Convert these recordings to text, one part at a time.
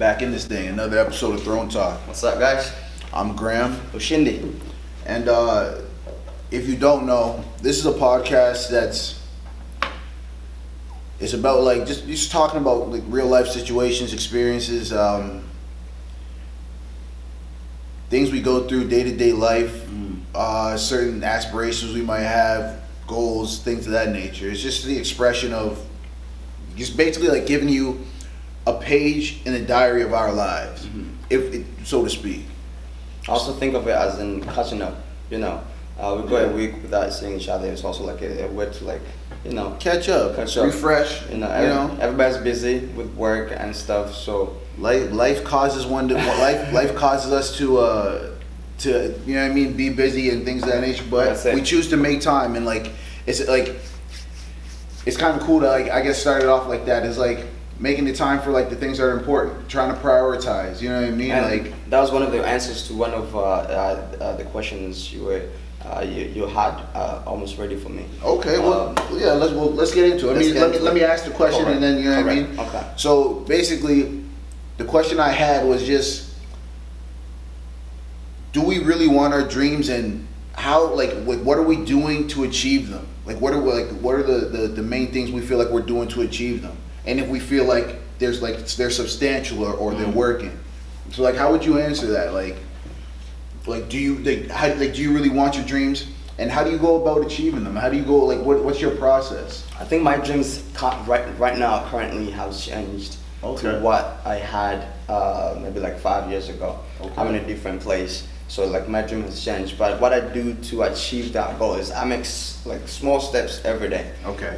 Back in this thing, another episode of Throne Talk. What's up, guys? I'm Graham. Oshindi. And if you don't know, this is a podcast it's about like just talking about like real life situations, experiences, things we go through day to day life, certain aspirations we might have, goals, things of that nature. It's just the expression of just basically like giving you a page in the diary of our lives, if it, so to speak. I also think of it as in catching up. We go a week without seeing each other. It's also like a way to Catch up, refresh. Everybody's busy with work and stuff. So life causes life causes us to be busy and things of that nature. But we choose to make time, and it's kind of cool to I guess start it off like that. Is like making the time for the things that are important, trying to prioritize. You know what I mean? And that was one of the answers to one of the questions you had almost ready for me. Okay, let's get into it. Let me ask the question. Correct. And then what I mean. Okay. So basically, the question I had was just, do we really want our dreams, and how what are we doing to achieve them? What are the main things we feel like we're doing to achieve them? And if we feel like they're substantial or they're working. So how would you answer that? Do you do you really want your dreams, and how do you go about achieving them? How do you go what's your process? I think my dreams right now currently have changed to what I had maybe 5 years ago. Okay. I'm in a different place, so my dream has changed. But what I do to achieve that goal is I make small steps every day. Okay.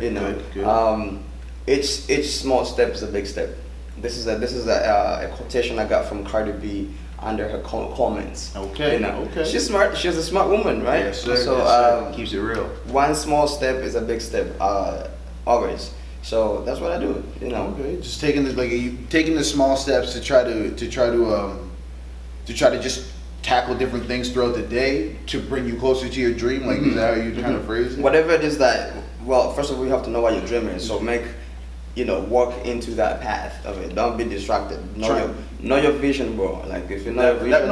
Good. Each small step is a big step. This is a quotation I got from Cardi B under her comments. Okay. Okay. She's smart. She's a smart woman, right? Yes, sir. So yes, sir. Keeps it real. One small step is a big step, always. So that's what I do. Okay. Just taking the small steps to try to just tackle different things throughout the day to bring you closer to your dream. Is that how you kind of phrase it? Whatever it is that. Well, first of all, you have to know what your dream is. So walk into that path of it. Don't be distracted. Know your vision, bro. If you know your vision,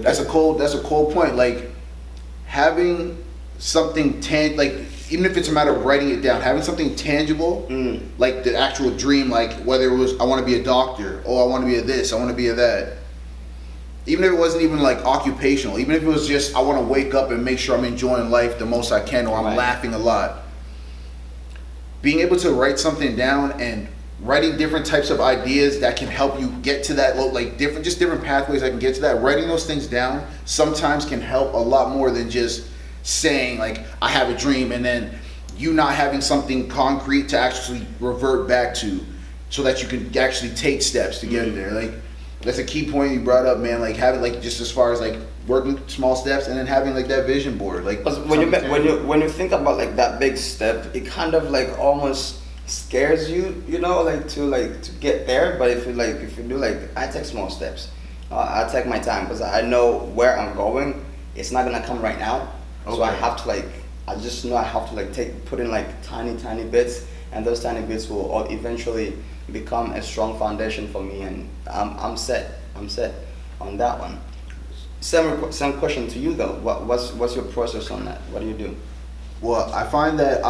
that's a cold point. Having something even if it's a matter of writing it down, having something tangible, the actual dream, whether it was I want to be a doctor, or I want to be a this, I want to be a that. Even if it wasn't even occupational, even if it was just I want to wake up and make sure I'm enjoying life the most I can, or I'm laughing a lot. Being able to write something down and writing different types of ideas that can help you get to that different pathways that can get to that. Writing those things down sometimes can help a lot more than just saying I have a dream, and then you not having something concrete to actually revert back to, so that you can actually take steps to get there. That's a key point you brought up, man. Having just as far as working small steps, and then having that vision board. When you think about that big step, it kind of almost scares you, to get there. But if you do I take small steps. I take my time because I know where I'm going. It's not gonna come right now, so I have to I just know I have to put in tiny bits, and those tiny bits will all eventually become a strong foundation for me, and I'm set on that one. Same question to you though. What's your process on that? What do you do? Well, I find that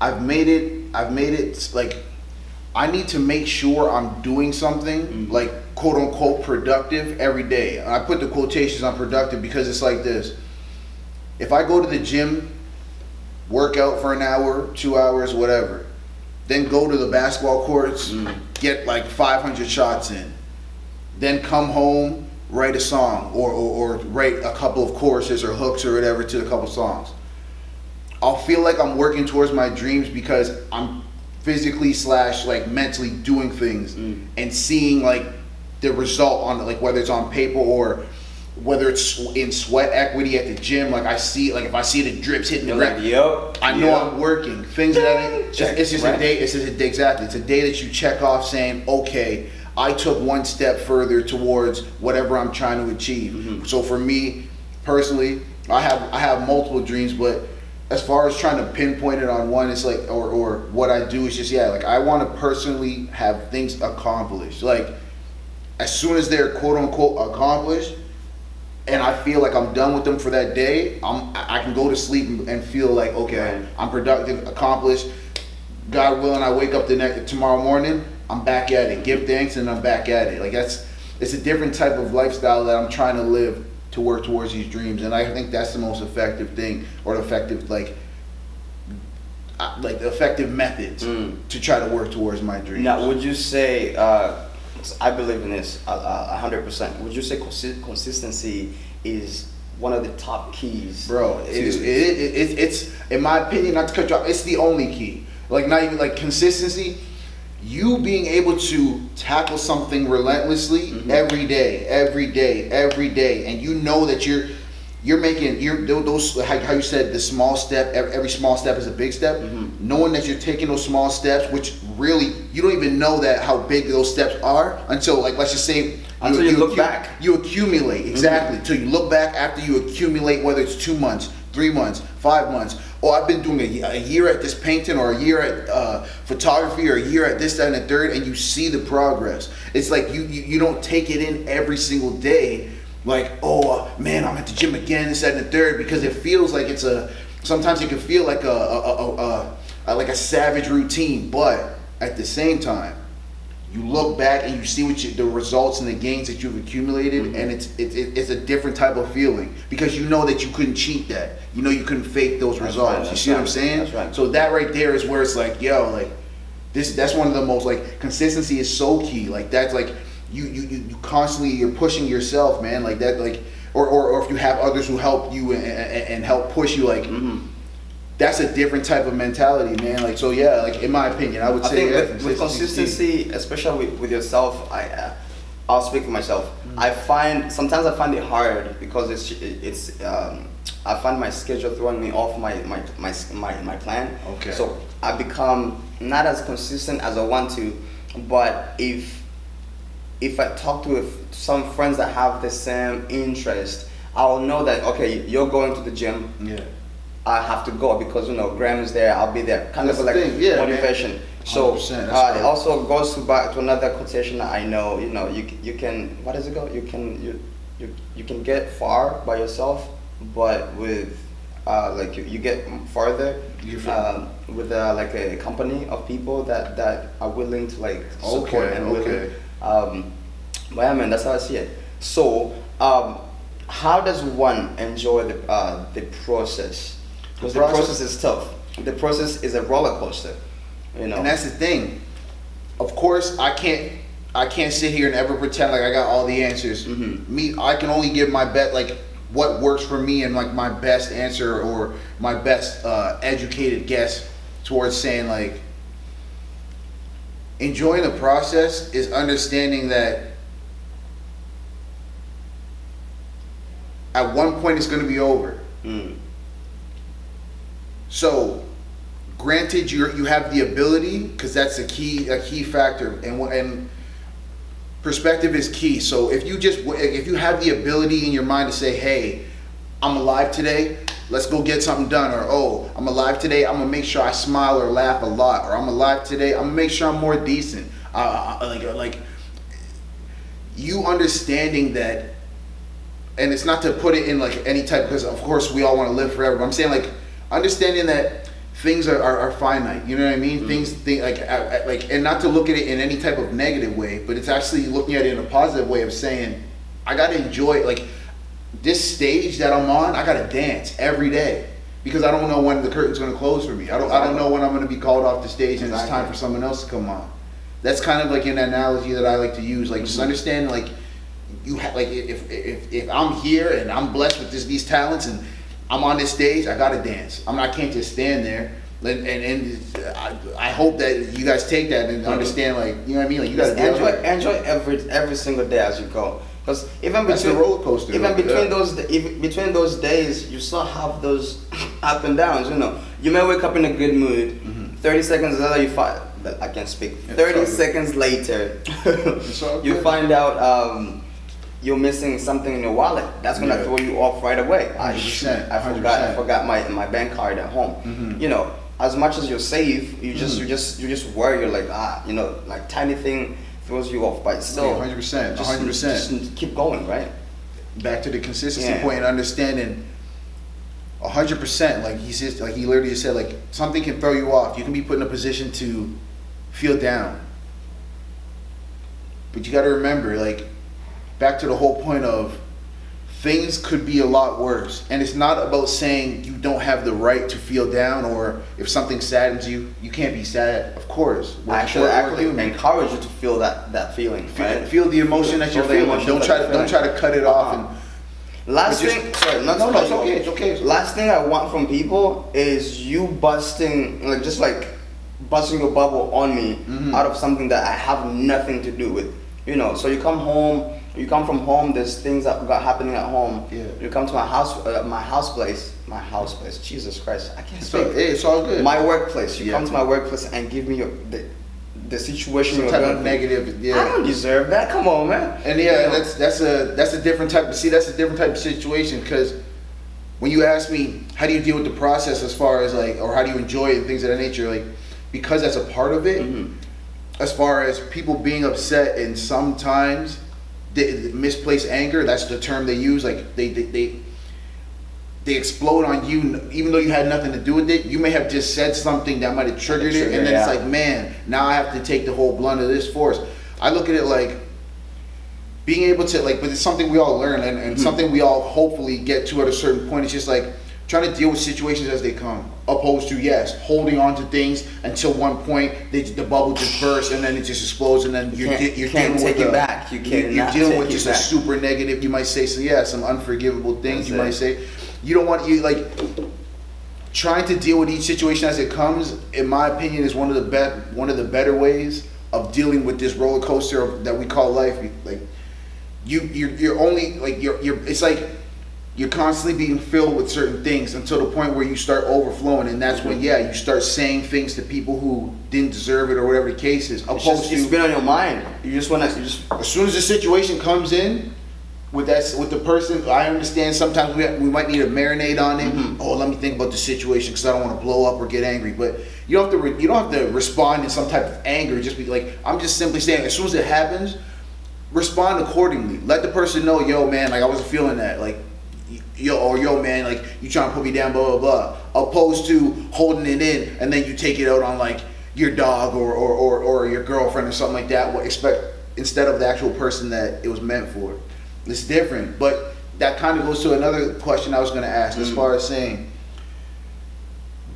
I've made it I need to make sure I'm doing something quote unquote productive every day. And I put the quotations on productive because it's like this. If I go to the gym, work out for an hour, 2 hours, whatever, then go to the basketball courts, get 500 shots in, then come home, write a song or write a couple of choruses or hooks or whatever to a couple songs. I'll feel like I'm working towards my dreams because I'm physically / mentally doing things and seeing the result on whether it's on paper or whether it's in sweat equity at the gym. I see if I see the drips hitting the ground, I know I'm working. Things that it's just a day. It's just a day, exactly. It's a day that you check off saying, okay, I took one step further towards whatever I'm trying to achieve. So for me personally, I have multiple dreams, but as far as trying to pinpoint it on one, it's like, or what I do is just, yeah, like I want to personally have things accomplished. Like, as soon as they're quote unquote accomplished, and I feel like I'm done with them for that day, I can go to sleep and feel like, okay, Right. I'm productive, accomplished. God willing, I wake up tomorrow morning, I'm back at it. Give thanks, and I'm back at it. Like it's a different type of lifestyle that I'm trying to live to work towards these dreams, and I think that's the most effective thing, or the effective the effective methods to try to work towards my dreams. Now, would you say, I believe in this 100%, would you say consistency is one of the top keys? Bro, it's in my opinion, not to cut you off, it's the only key. Like, not even like consistency. You being able to tackle something relentlessly every day, and you know that you're making those, how you said, the small step. Every small step is a big step. Knowing that you're taking those small steps, which really you don't even know that how big those steps are until, like, let's just say, until you look back. You accumulate, exactly. Until you look back after you accumulate, whether it's 2 months, 3 months, 5 months. Oh, I've been doing a year at this painting, or a year at photography, or a year at this, that, and the third, and you see the progress. It's like you don't take it in every single day, like, oh man, I'm at the gym again, this, that, and the third, because it feels like sometimes it can feel like a savage routine, but at the same time, you look back and you see the results and the gains that you've accumulated, and it's a different type of feeling, because you know that you couldn't cheat that. You know you couldn't fake those results. Right, you see what I'm saying? That's right. So that right there is where it's like, yo, like that's one of the most, like, consistency is so key. Like, that's like you constantly, you're pushing yourself, man. Like that, like, or if you have others who help you and help push you, like. That's a different type of mentality, man. Like, so yeah, like, in my opinion, I would I say think with consistency, especially with yourself, I'll speak for myself. Sometimes I find it hard because I find my schedule throwing me off my plan. Okay. So I become not as consistent as I want to, but if I talk to some friends that have the same interest, I'll know that, okay, you're going to the gym. Yeah. I have to go because, Graham is there. I'll be there. Kind That's of the like thing, yeah, motivation. man. So 100%, that's it right. also goes back to another quotation that I know. You can, what does it go? You can get far by yourself, but with like you get farther with like a company of people that are willing to, like, support and willing. But yeah, man, that's how I see it. So how does one enjoy the process? Because the process is tough. The process is a roller coaster, And that's the thing. Of course, I can't sit here and ever pretend like I got all the answers. I can only give my best, like, what works for me, and, like, my best answer, or my best educated guess towards saying, like, enjoying the process is understanding that at one point it's going to be over. So, granted, you have the ability, because that's a key factor, and perspective is key. So if you have the ability in your mind to say, hey, I'm alive today, let's go get something done, or, oh, I'm alive today, I'm gonna make sure I smile or laugh a lot, or I'm alive today, I'm gonna make sure I'm more decent. Like you understanding that, and it's not to put it in, like, any type, because of course we all want to live forever, but I'm saying, like, understanding that things are finite, you know what I mean? Things like, and not to look at it in any type of negative way, but it's actually looking at it in a positive way of saying, I gotta enjoy, like, this stage that I'm on, I gotta dance every day, because I don't know when the curtain's gonna close for me. I don't know when I'm gonna be called off the stage and it's time for someone else to come on. That's kind of like an analogy that I like to use, like, just understand, like, like, if I'm here and I'm blessed with these talents and I'm on this stage, I gotta dance. I can't just stand there. And I hope that you guys take that and understand, like, you know what I mean? Like, you gotta enjoy every single day as you go. Because even that's between a roller coaster. Even between those days, you still have those up and downs. You may wake up in a good mood. 30 seconds later, you find that I can't speak. 30 seconds later, you find out you're missing something in your wallet. That's gonna Yeah. throw you off right away. 100%, I 100%. forgot my bank card at home. Mhm. You know, as much as you're safe, you Mm-hmm. just worry. You're like, you know, like tiny thing throws you off, but still, 100%, just- 100%. just keep going, right? Back to the consistency Yeah. point and understanding 100%. Like he says, like he literally just said, like something can throw you off. You can be put in a position to feel down, but you got to remember, like, back to the whole point of things could be a lot worse, and it's not about saying you don't have the right to feel down, or if something saddens you, you can't be sad. Of course, I actually encourage you to feel that feeling, right? feel the emotion that you're Feel the feeling. emotion Don't that try you're to don't feeling. try to cut it off and. Last But just- thing, sorry, not No, to no, cut it's you okay, off. it's okay, it's okay. Last thing I want from people is you busting, like just like busting your bubble on me Mhm. out of something that I have nothing to do with. You know, so you come from home. There's things that got happening at home. Yeah. You come to my house place. Jesus Christ, I can't It's speak. all, hey, it's all good. My workplace. You Yeah. come to my workplace and give me the situation Some you're type going of through. negative, yeah. I don't deserve that. Come on, man. And You yeah, know? that's a different type of that's a different type of situation, because when you ask me how do you deal with the process as far as like, or how do you enjoy it and things of that nature, like, because that's a part of it. Mhm. As far as people being upset and sometimes misplaced anger, that's the term they use. Like they explode on you, even though you had nothing to do with it. You may have just said something that might have triggered it, and then it's yeah. like, man, now I have to take the whole blunt of this force. I look at it like being able to, like, but it's something we all learn, and something we all hopefully get to at a certain point. It's just like trying to deal with situations as they come, opposed to, yes, holding on to things until one point the bubble just bursts and then it just explodes, and then you're can't dealing take with it back. You you're cannot dealing take with it just back. a super negative, you might say, so yeah, some unforgivable things. That's You it. might say, you don't want, you like trying to deal with each situation as it comes, in my opinion, is one of the better ways of dealing with this roller coaster that we call life. Like you're only like you're it's like you're constantly being filled with certain things until the point where you start overflowing, and that's when you start saying things to people who didn't deserve it or whatever the case is. It's been on your mind. You just want to As soon as the situation comes in with the person, I understand sometimes we might need to marinate on it. Oh, let me think about the situation because I don't want to blow up or get angry. But you don't have to respond in some type of anger. Just be like, I'm just simply saying, as soon as it happens, respond accordingly. Let the person know, yo man, like I wasn't feeling that, like yo man, like you trying to put me down, blah blah blah. Opposed to holding it in and then you take it out on like your dog or your girlfriend or something like that. Instead of the actual person that it was meant for. It's different, but that kind of goes to another question I was going to ask, as far as saying,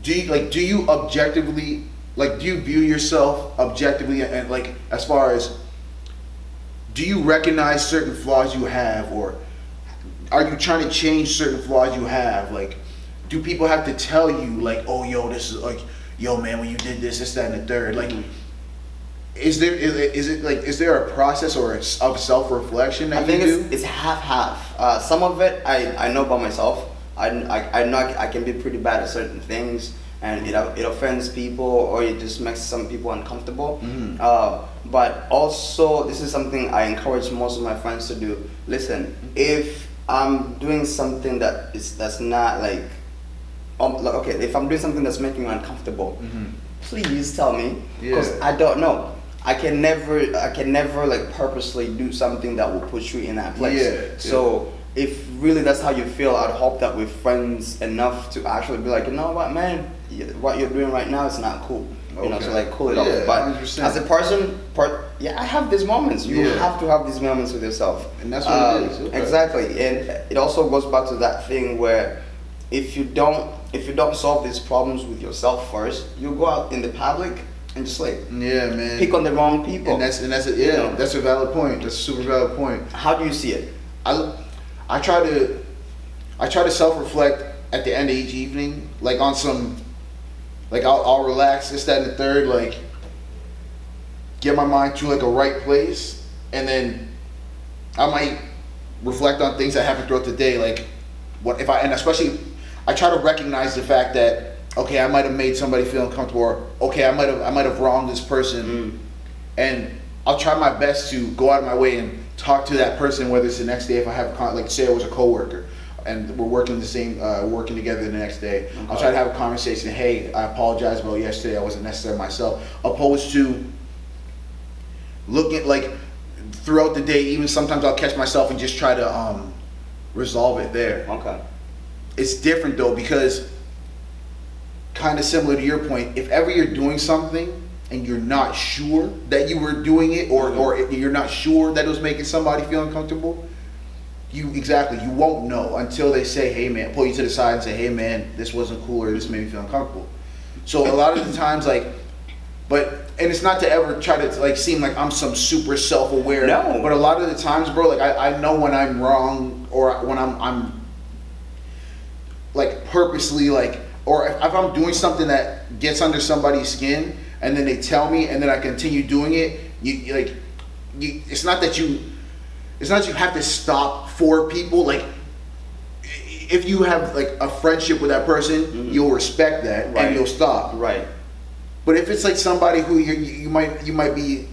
do you objectively, like, do you view yourself objectively, and like, as far as, do you recognize certain flaws you have, or are you trying to change certain flaws you have? Like, do people have to tell you, like, oh, yo, this is like, yo, man, when you did this, that, and the third, like, is there a process or of self-reflection that I think you do? it's half. Some of it I know by myself. I know I can be pretty bad at certain things, and it offends people or it just makes some people uncomfortable. But also, this is something I encourage most of my friends to do. Listen, if I'm doing something that's not like okay, if I'm doing something that's making you uncomfortable, please tell me, because I don't know. I can never like purposely do something that will put you in that place. So if really that's how you feel, I'd hope that we're friends enough to actually be like, you know what, man, what you're doing right now is not cool. You know, so like cool it off. But 100%. as a person, I have these moments. You have to have these moments with yourself. And that's what it is. Okay. Exactly, and it also goes back to that thing where if you don't solve these problems with yourself first, you go out in the public and just like man, pick on the wrong people. And that's a valid point. That's a super valid point. How do you see it? I try to self-reflect at the end of each evening, like on some, like I'll relax, this, that, and the third, like get my mind to like a right place, and then I might reflect on things that happened throughout the day, like and especially I try to recognize the fact that, okay, I might have made somebody feel uncomfortable, or okay, I might have wronged this person, and I'll try my best to go out of my way and talk to that person, whether it's the next day if I have like say it was a coworker and we're working the same working together the next day. Okay. I'll try to have a conversation. Hey, I apologize about yesterday. I wasn't necessarily myself. Opposed to looking like throughout the day, even sometimes I'll catch myself and just try to resolve it there. Okay. It's different though, because kind of similar to your point, if ever you're doing something and you're not sure that you were doing it, or you're not sure that it was making somebody feel uncomfortable, you won't know until they say, hey man, pull you to the side and say, hey man, this wasn't cool, or this made me feel uncomfortable. So a lot of the times, like, and it's not to ever try to like seem like I'm some super self-aware. No. But a lot of the times, bro, like I know when I'm wrong, or when I'm like purposely like, or if I'm doing something that gets under somebody's skin, and then they tell me, and then I continue doing it. It's not that you have to stop for people. Like, if you have like a friendship with that person, you'll respect that, Right. and you'll stop. Right. But if it's like somebody who you might be, you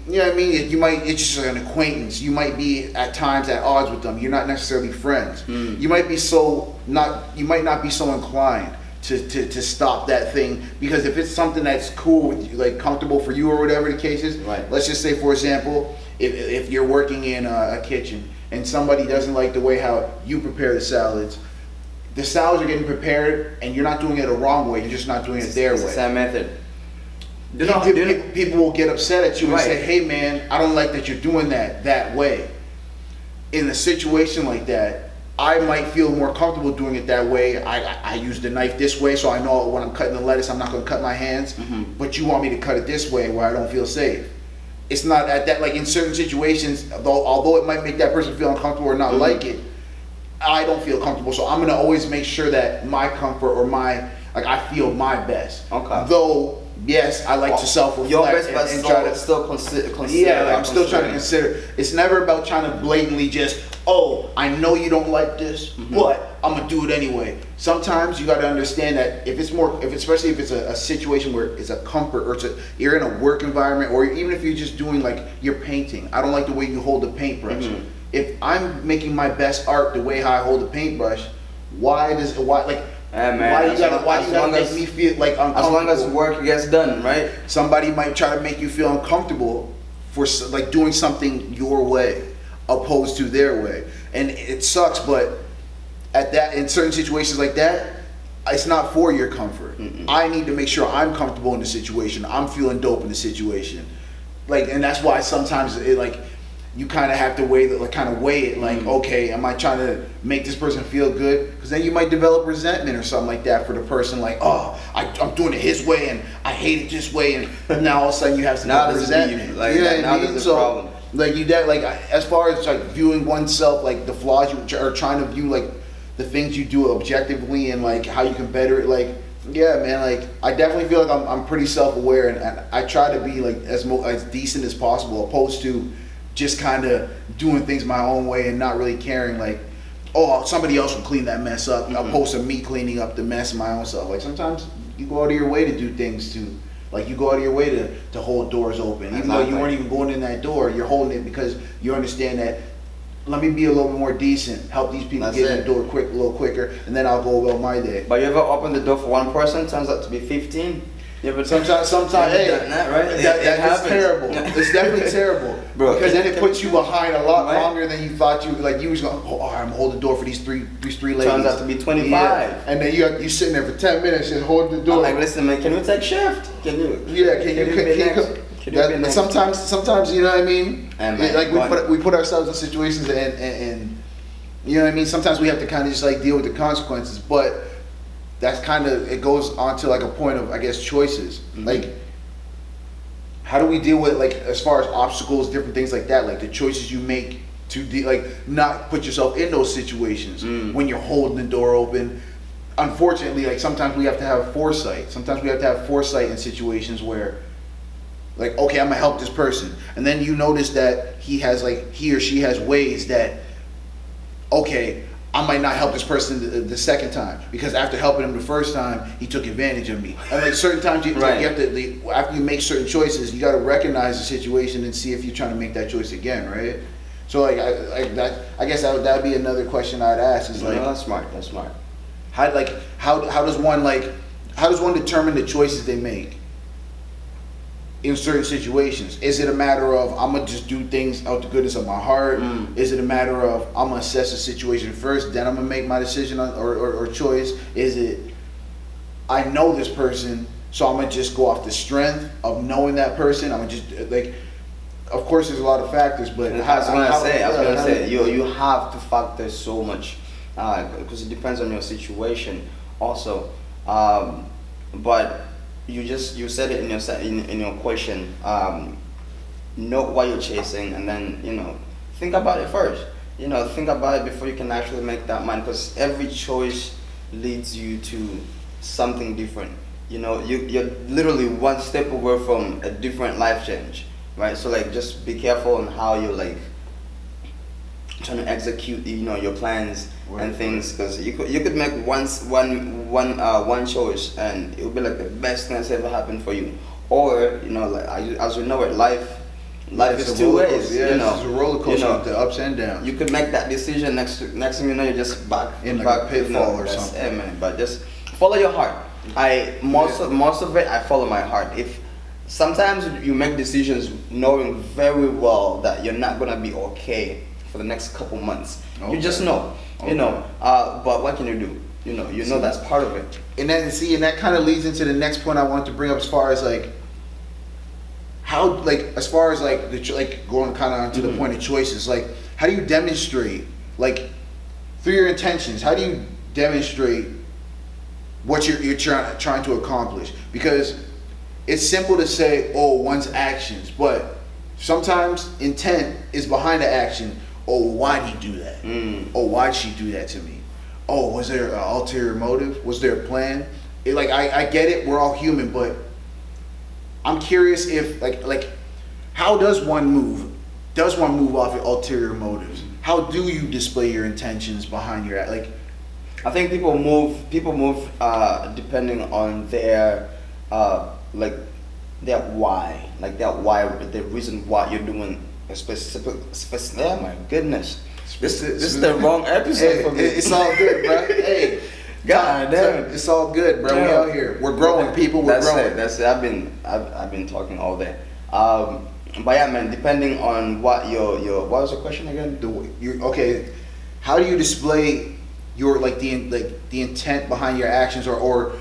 know what I mean? It's just an acquaintance. You might be at times at odds with them. You're not necessarily friends. You might not be so inclined to stop that thing, because if it's something that's cool with you, like comfortable for you or whatever the case is. Right. Let's just say, for example, if you're working in a kitchen and somebody doesn't like the way how you prepare the salads are getting prepared and you're not doing it the wrong way. You're just not doing it their It's way. the same method. People will get upset at you and Right. say, hey man, I don't like that you're doing that way. In a situation like that, I might feel more comfortable doing it that way. I use the knife this way, so I know when I'm cutting the lettuce, I'm not going to cut my hands. But you want me to cut it this way where I don't feel safe. It's not at that, like in certain situations, although it might make that person feel uncomfortable or not like it, I don't feel comfortable. So I'm going to always make sure that my comfort or I feel my best. Okay. Though, yes, I like to self-reflect Your best, but and try to still consider. yeah, like I'm still trying to consider. It's never about trying to blatantly just, oh, I know you don't like this, but I'm gonna do it anyway. Sometimes you got to understand that especially if it's a situation where it's a comfort, or you're in a work environment, or even if you're just doing like you're painting. I don't like the way you hold the paintbrush. If I'm making my best art the way how I hold the paintbrush, why you gotta make me feel like uncomfortable? As long as work gets done, right? Somebody might try to make you feel uncomfortable for like doing something your way opposed to their way, and it sucks. But in certain situations like that, it's not for your comfort. I need to make sure I'm comfortable in the situation. I'm feeling dope in the situation, like, and that's why sometimes you kind of have to weigh it, like, okay, am I trying to make this person feel good? Because then you might develop resentment or something like that for the person, like, oh, I'm doing it his way and I hate it this way, and now all of a sudden you have some resentment. Like, now there's a problem. Like as far as like viewing oneself, like the flaws you are trying to view, like the things you do objectively and like how you can better it, like. Yeah, man. Like I definitely feel like I'm pretty self-aware, and I try to be like as decent as possible, opposed to just kind of doing things my own way and not really caring, like, oh, somebody else will clean that mess up, opposed to me cleaning up the mess my own self. Like sometimes you go out of your way to do things like you go out of your way to hold doors open, even though you weren't even going in that door. You're holding it because you understand that. Let me be a little bit more decent, help these people get in the door a little quicker, and then I'll go about my day. But you ever open the door for one person, turns out to be 15? Sometimes, hey, that, right? That's terrible. It's definitely terrible, bro. Because then it puts you behind a lot longer than you thought you was going. Oh, all right, I'm holding the door for these three ladies. Turns out to be 25. Yeah. And then you sitting there for 10 minutes just holding the door. I'm like, listen, man, can we take shift? Can you? Yeah, can you sometimes you know what I mean. Like we put ourselves in situations and you know what I mean. Sometimes we have to kind of just like deal with the consequences, but. That's kind of, it goes on to like a point of, I guess, choices. Like, how do we deal with, like, as far as obstacles, different things like that, like the choices you make to not put yourself in those situations when you're holding the door open. Unfortunately, like sometimes we have to have foresight. Sometimes we have to have foresight in situations where, like, okay, I'm gonna help this person, and then you notice that he or she has ways that, okay, I might not help this person the second time because after helping him the first time, he took advantage of me. And like certain times, you have to after you make certain choices, you got to recognize the situation and see if you're trying to make that choice again, right? So like I guess that'd be another question I'd ask is like, no, that's smart. That's smart. how does one determine the choices they make in certain situations? Is it a matter of I'm gonna just do things out the goodness of my heart? Is it a matter of I'm gonna assess the situation first, then I'm gonna make my decision or choice? Is it I know this person, so I'm gonna just go off the strength of knowing that person? I'm gonna just like, of course, there's a lot of factors, but I was gonna say you have to factor so much because it depends on your situation also. But you said it in your question. Know what you're chasing, and then think about it first. Think about it before you can actually make that mind, because every choice leads you to something different. You're literally one step away from a different life change, right? So like, just be careful on how you're like trying to execute your plans and things, because you could make one choice and it would be like the best thing that's ever happened for you, or like as we know it, life is two ways. Yeah, it's a roller coaster with the ups and downs. You could make that decision, next thing you know, you're just back in back a pitfall or that's something. it, man. But just follow your heart. Most of it I follow my heart. If sometimes you make decisions knowing very well that you're not gonna be okay for the next couple months, you just know. But what can you do? You know that's part of it. And that kind of leads into the next point I wanted to bring up, as far as like how, like as far as like going kind of onto the point of choices, like how do you demonstrate, like through your intentions, how do you demonstrate what you're trying to accomplish? Because it's simple to say, oh, one's actions, but sometimes intent is behind the action. Oh, why'd he do that? Oh, why'd she do that to me? Oh, was there an ulterior motive? Was there a plan? I get it, we're all human, but I'm curious if like how does one move? Does one move off of ulterior motives? How do you display your intentions behind your act? Like, I think people move depending on their their why, the reason why you're doing a specific. Oh my goodness, this is the wrong episode for me. It's all good, bro. Hey, God damn it. It's all good, bro. We out here. We're growing, people. We're growing. That's it. I've been talking all day. But yeah, man. Depending on what what was the question again? Okay. How do you display your the intent behind your actions, or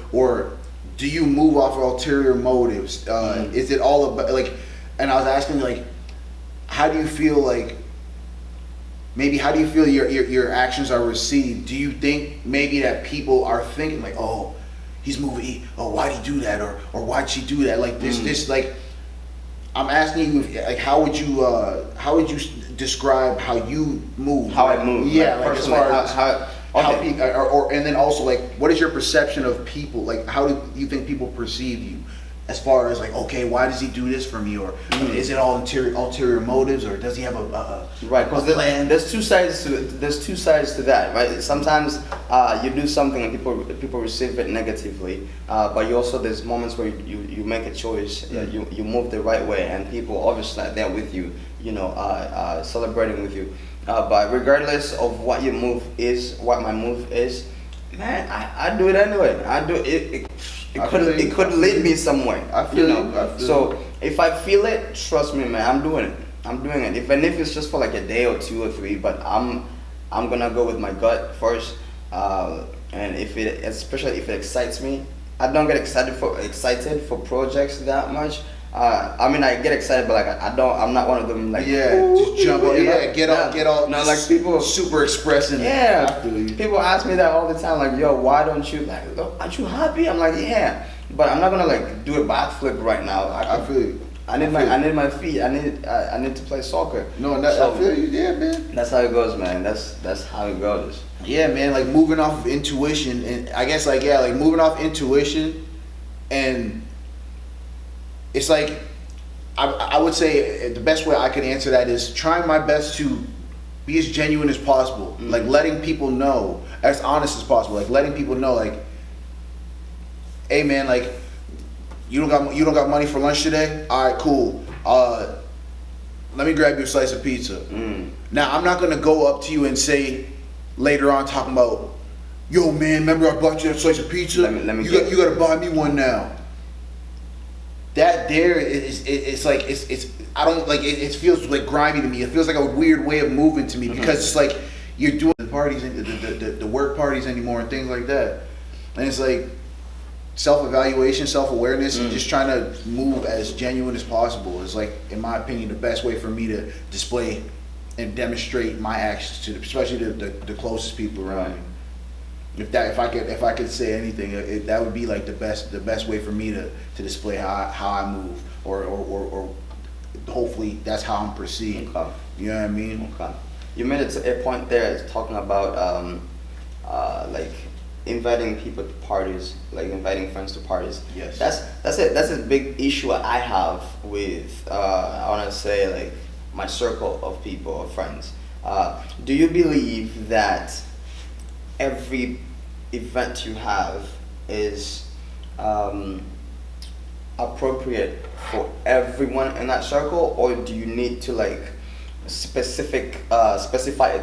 do you move off of ulterior motives? Is it all about And I was asking how do you feel how do you feel your actions are received? Do you think maybe that people are thinking oh, he's moving, oh, why'd he do that, or why'd she do that? This I'm asking you, how would you describe how you move? How I move? Yeah, as far as how people, and then also what is your perception of people? How do you think people perceive you? As far as okay, why does he do this for me, or is it all ulterior motives, or does he have a right? Because there's two sides to that, right? Sometimes you do something and people receive it negatively, but you also, there's moments where you make a choice, you move the right way, and people obviously are there with you, celebrating with you. But regardless of what your move is, what my move is, man, I do it anyway. I do it. It could lead me somewhere. I feel you. So if I feel it, trust me, man, I'm doing it. Even if it's just for a day or 2 or 3, but I'm gonna go with my gut first. And especially if it excites me, I don't get excited for projects that much. I get excited, but I'm not one of them just jump in, get all no, people super expressing. Yeah, people ask me that all the time, yo, why don't you aren't you happy? I'm yeah, but I'm not gonna do a backflip right now. I feel you. I need my feet. I need to play soccer. No, I feel you. Yeah, man. That's how it goes, man. That's how it goes. Yeah, man. Moving off of intuition, and I guess moving off intuition, and it's I would say the best way I could answer that is trying my best to be as genuine as possible. Like letting people know, as honest as possible. Like letting people know, like, hey man, like you don't got money for lunch today? All right, cool. Let me grab you a slice of pizza. Now I'm not gonna go up to you and say later on talking about, yo man, remember I bought you a slice of pizza? You gotta buy me one now. That there it's like it's I don't like it feels like grimy to me. It feels like a weird way of moving to me because it's like you're doing the parties and the work parties anymore and things like that. And it's like self-evaluation, self-awareness, and just trying to move as genuine as possible is like, in my opinion, the best way for me to display and demonstrate my actions to especially the closest people around me. If I could say anything, that would be like the best way for me to display how I move, or hopefully that's how I'm perceived. Okay. You know what I mean? Okay. You made a point there talking about like inviting people to parties, like inviting friends to parties. Yes. That's a big issue I have with I want to say like my circle of people or friends. Do you believe that every event you have is appropriate for everyone in that circle, or do you need to like specify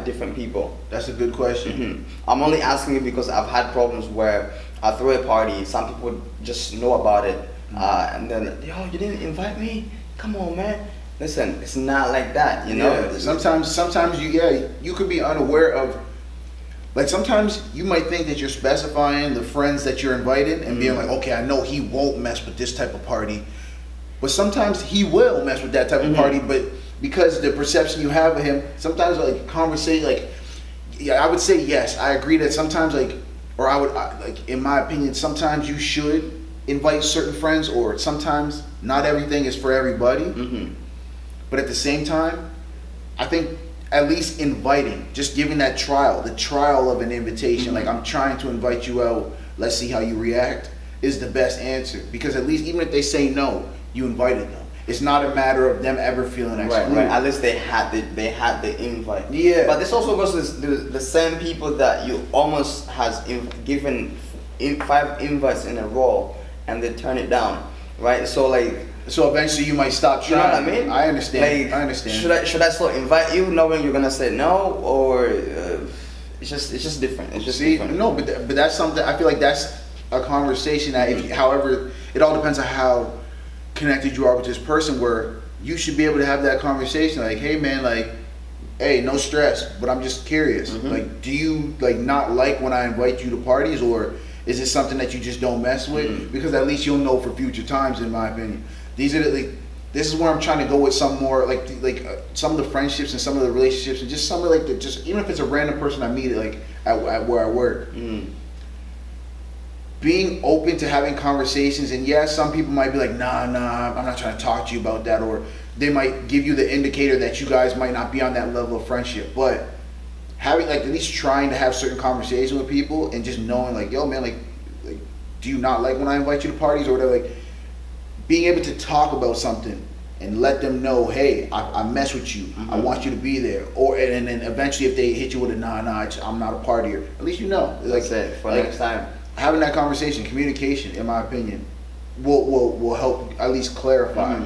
different people? That's a good question. I'm only asking you because I've had problems where I throw a party, some people just know about it, and then, yo, you didn't invite me? Come on, man. Listen, it's not like that, you know? Yeah, sometimes you could be unaware of, like sometimes you might think that you're specifying the friends that you're invited and being like, okay, I know he won't mess with this type of party, but sometimes he will mess with that type of party, but because the perception you have of him, sometimes like conversate, like, yeah, I would say yes, I agree that sometimes like, or like in my opinion, sometimes you should invite certain friends, or sometimes not everything is for everybody. But at the same time, I think at least inviting, just giving that the trial of an invitation, like I'm trying to invite you out, let's see how you react, is the best answer. Because at least even if they say no, you invited them. It's not a matter of them ever feeling excluded. Right. At least they had the invite. Yeah. But this also goes to the same people that you almost has given 5 invites in a row, and they turn it down, right? So like. So eventually you might stop trying. You know what I mean? I understand. Like, I understand. Should I still invite you, knowing you're gonna say no, or it's just different? It's just different. No, but that's something. I feel like that's a conversation that, however, it all depends on how connected you are with this person. Where you should be able to have that conversation, like, hey man, like, hey, no stress, but I'm just curious. Like, do you like not like when I invite you to parties, or is it something that you just don't mess with? Because at least you'll know for future times, in my opinion. This is where I'm trying to go with some more like some of the friendships and some of the relationships, and just some of like just even if it's a random person I meet like at where I work. Being open to having conversations, and yes, some people might be like, nah, I'm not trying to talk to you about that, or they might give you the indicator that you guys might not be on that level of friendship. But having like at least trying to have certain conversations with people, and just knowing like, yo man, like do you not like when I invite you to parties or whatever, like being able to talk about something and let them know, hey, I mess with you, I want you to be there, or and then eventually if they hit you with a nah, I'm not a partier, at least you know. That's it for next time. Having that conversation, communication, in my opinion, will help at least clarify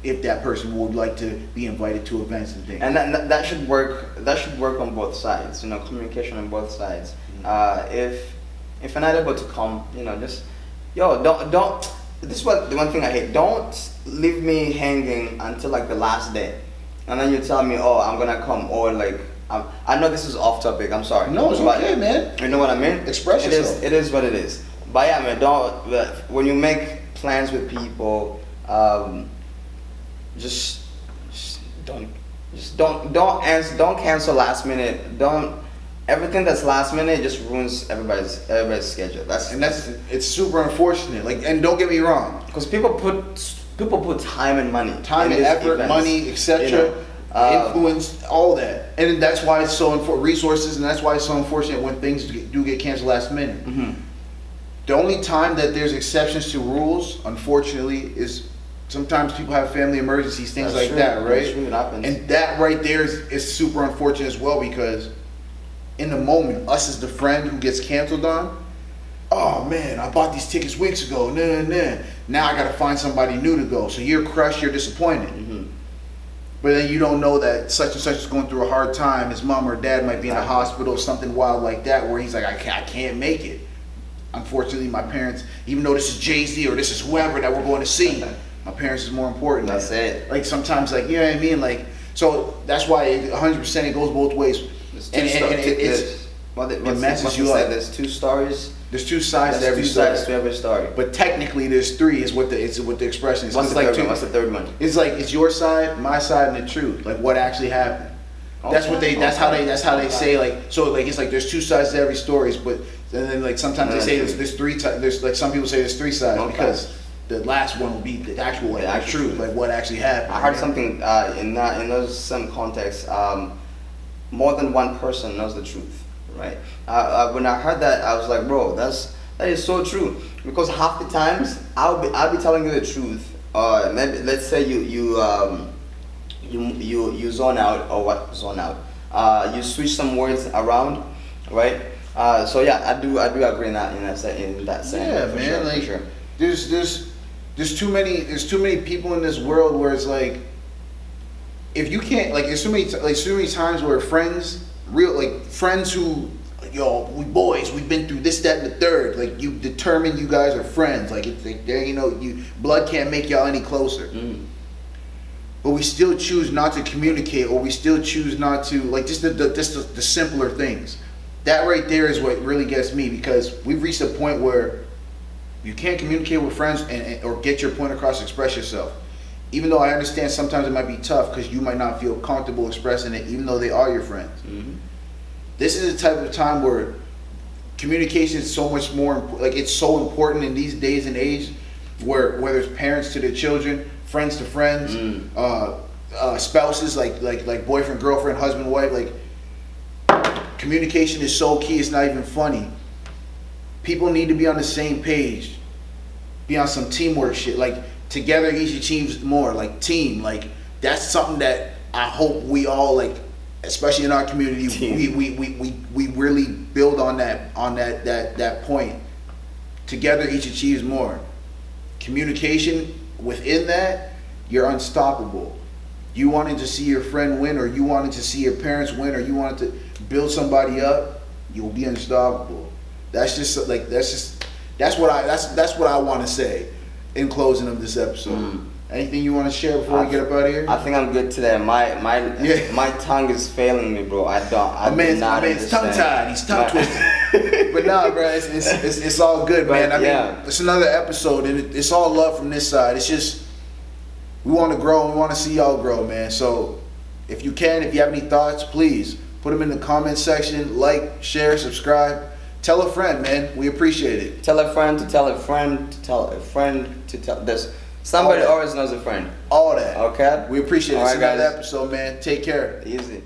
if that person would like to be invited to events and things. And that should work. That should work on both sides. You know, communication on both sides. If you're not able to come, you know, just don't. This is the one thing I hate. Don't leave me hanging until like the last day, and then you tell me, oh, I'm gonna come, or like. I know this is off topic. I'm sorry. No, it's okay, man. You know what I mean? Express yourself. It is what it is. But yeah, man. When you make plans with people, just don't cancel last minute. Everything that's last minute just ruins everybody's schedule. It's super unfortunate. Like, and don't get me wrong, because people put time and money, and effort, events, money, etc. You know, influence, all that, and that's why it's so resources, and that's why it's so unfortunate when things do get canceled last minute. The only time that there's exceptions to rules, unfortunately, is sometimes people have family emergencies, things That's like true. that, right? That's true. It happens. And that right there is super unfortunate as well, because in the moment, us as the friend who gets canceled on, oh man, I bought these tickets weeks ago, now I gotta find somebody new to go. So you're crushed, you're disappointed. Mhm. But then you don't know that such and such is going through a hard time. His mom or dad might be in the Exactly. hospital, something wild like that, where he's like, I can't make it. Unfortunately, my parents, even though this is Jay-Z or this is whoever that we're going to see, my parents is more important. That's it. Like sometimes, like, you know what I mean? Like, so that's why 100% it goes both ways. There's And it's, it messes you up. There's two stories. there's two sides to There's every two story. sides to every story. But technically, there's three. Is what the expression is. What's It's the like third two- one? What's the third one? It's like it's your side, my side, and the truth. Like what actually happened. That's what they. That's how they say. Like so. Like it's like there's two sides to every story. But and then like sometimes they say there's three. There's like some people say there's three sides Okay. because the last one will be the actual one, The the actual truth, truth. like what actually happened. I heard something in those some contexts. More than one person knows the truth, right? When I heard that, I was like, bro, that is so true. Because half the times I'll be telling you the truth. Maybe let's say you zone out or what zone out. You switch some words around, right? So yeah, I do agree in that sense. Yeah, for man. sure, Like for sure. there's too many people in this world where it's like, if you can't, like, there's so many times where friends who, yo, we boys, we've been through this, that, and the third. Like, you determine you guys are friends. Like, it's like, blood can't make y'all any closer. Mm. But we still choose not to communicate, or we still choose not to, like, just the simpler things. That right there is what really gets me, because we've reached a point where you can't communicate with friends or get your point across, express yourself. Even though I understand sometimes it might be tough because you might not feel comfortable expressing it, even though they are your friends. Mm-hmm. This is the type of time where communication is so much more, like, it's so important in these days and age, where whether it's parents to their children, friends to friends, spouses, like boyfriend, girlfriend, husband, wife, like, communication is so key, it's not even funny. People need to be on the same page, be on some teamwork shit, like, together each achieves more, like team, like, that's something that I hope we all, like, especially in our community, we really build on that point. Together each achieves more. Communication within that, you're unstoppable. You wanted to see your friend win, or you wanted to see your parents win, or you wanted to build somebody up, you'll be unstoppable. That's what I want to say in closing of this episode. Anything you want to share before we get up out of here? I think I'm good today. My tongue is failing me, bro. Man's tongue tied. He's tongue twisted. But nah, bro, it's all good, man. I mean, it's another episode, and it's all love from this side. It's just we want to grow, and we want to see y'all grow, man. So if you have any thoughts, please put them in the comment section. Like, share, subscribe. Tell a friend, man. We appreciate it. Tell a friend to tell a friend to tell a friend to tell this. Somebody always knows a friend. All that. Okay? We appreciate it. All It's right, another guys. episode, man. Take care. Easy.